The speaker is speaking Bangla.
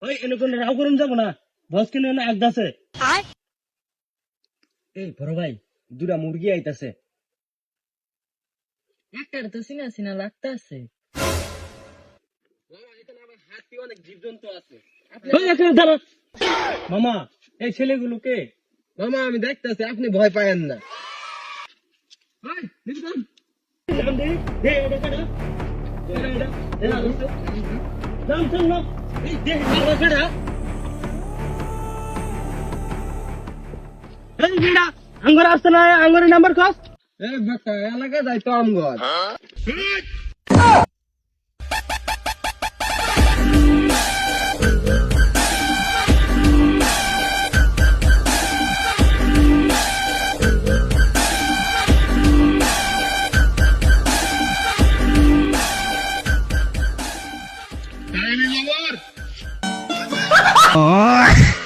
ওই এনে কোন রাও করুন যাব না বস কিনে না আগদাছে এই বড় ভাই দুটা মুরগি আইতাছে একটার তো সিনা সিনা লাগতাছে। হাতি অনেক জীবজন্তু আছে ওই এখানে দাঁড়া মামা এই ছেলেগুলো কে মামা আমি দেখতাছি আপনি ভয় পায়েন না ভাই দেখুন দাম দে দে এটা কাটা এটা এটা দাম চল না এই দে এটা কাটা এই বিড়া আঙ্গুর আসছে না আঙ্গুরের নাম্বার কস এই বেটা এলাকা যাই তো আমগর Oh